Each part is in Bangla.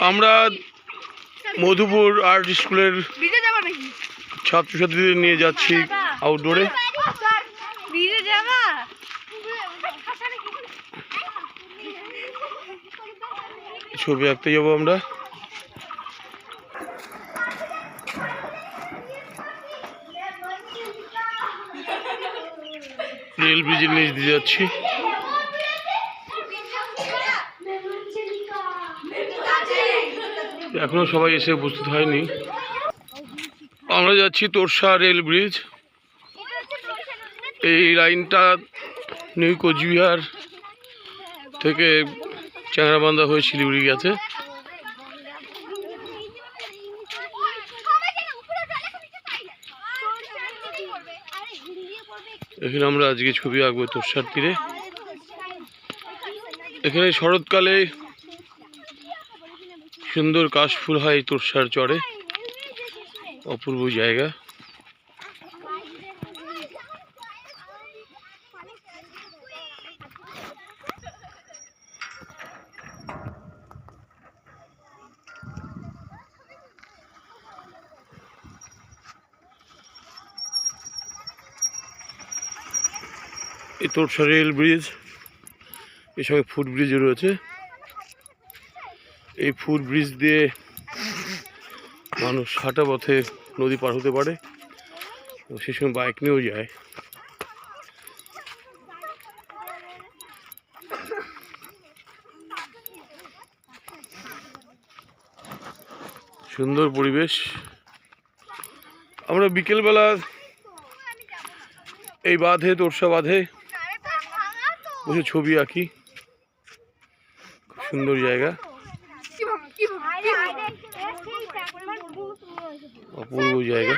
আমরা মধুপুর আর্ট স্কুলের ছাত্রছাত্রীদের নিয়ে যাচ্ছি আউটডোরে। ছবি আঁকতে যাবো আমরা। রেল ব্রিজের নিচ দিয়ে যাচ্ছি। এখনো সবাই এসে উপস্থিত হয়নি। আমরা যাচ্ছি তোরসা রেল ব্রিজ। এই লাইনটা নিউ কোচবিহার থেকে চ্যাংড়াবান্ধা হয়ে শিলিগুড়ি গেছে। এখানে আমরা আজকে ছবি আঁকবো তোরসার তীরে। এখানে শরৎকালে সুন্দর কাশফুল হয় তোরসার চরে, অপূর্ব জায়গা। এই তোরসা রেল ব্রিজ, এর সঙ্গে ফুট ব্রিজও রয়েছে। এই ফুট ব্রিজ দিয়ে মানুষ হাঁটা পথে নদী পার হতে পারে, সেই সময় বাইক নিয়েও যায়। সুন্দর পরিবেশ। আমরা বিকেলবেলা এই বাঁধে, তোরসা বাঁধে বসে ছবি আঁকি। খুব সুন্দর জায়গা, অপূর্ব জায়গা।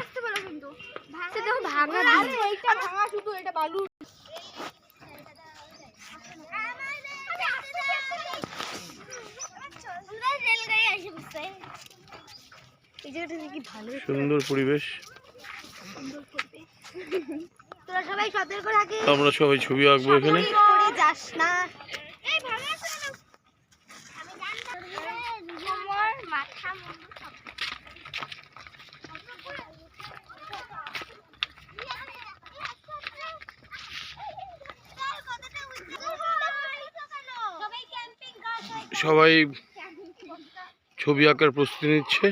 সুন্দর পরিবেশ। আমরা সবাই ছবি আঁকবো এখানে। সবাই ছবি আঁকার প্রস্তুতি নিচ্ছে।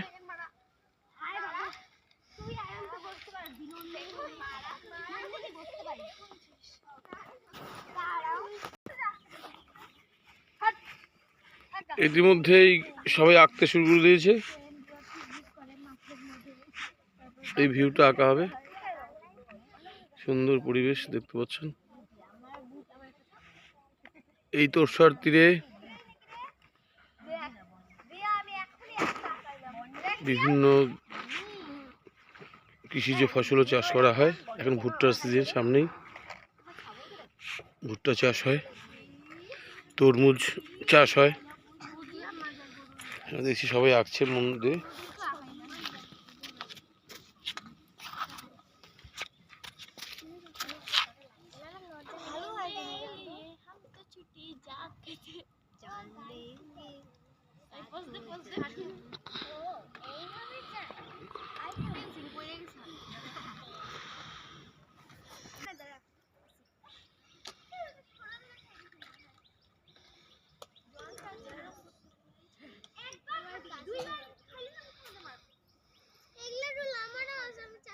ইতিমধ্যেই সবাই আঁকতে শুরু করে দিয়েছে। এই ভিউটা আঁকা হবে। সুন্দর পরিবেশ দেখতে পাচ্ছেন। এই তোরসার তীরে বিভিন্ন কৃষিজ ফসলও চাষ করা হয়। এখন ভুট্টার সিজন, সামনেই ভুট্টা চাষ হয়, তরমুজ চাষ হয়। দেখছি সবাই আঁকছে মন দিয়ে।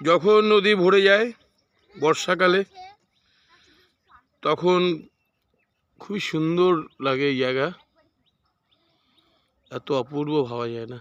যখন নদী ভরে যায় বর্ষাকালে, তখন খুবই সুন্দর লাগে এই জায়গা। এত অপূর্ব ভাবা যায় না।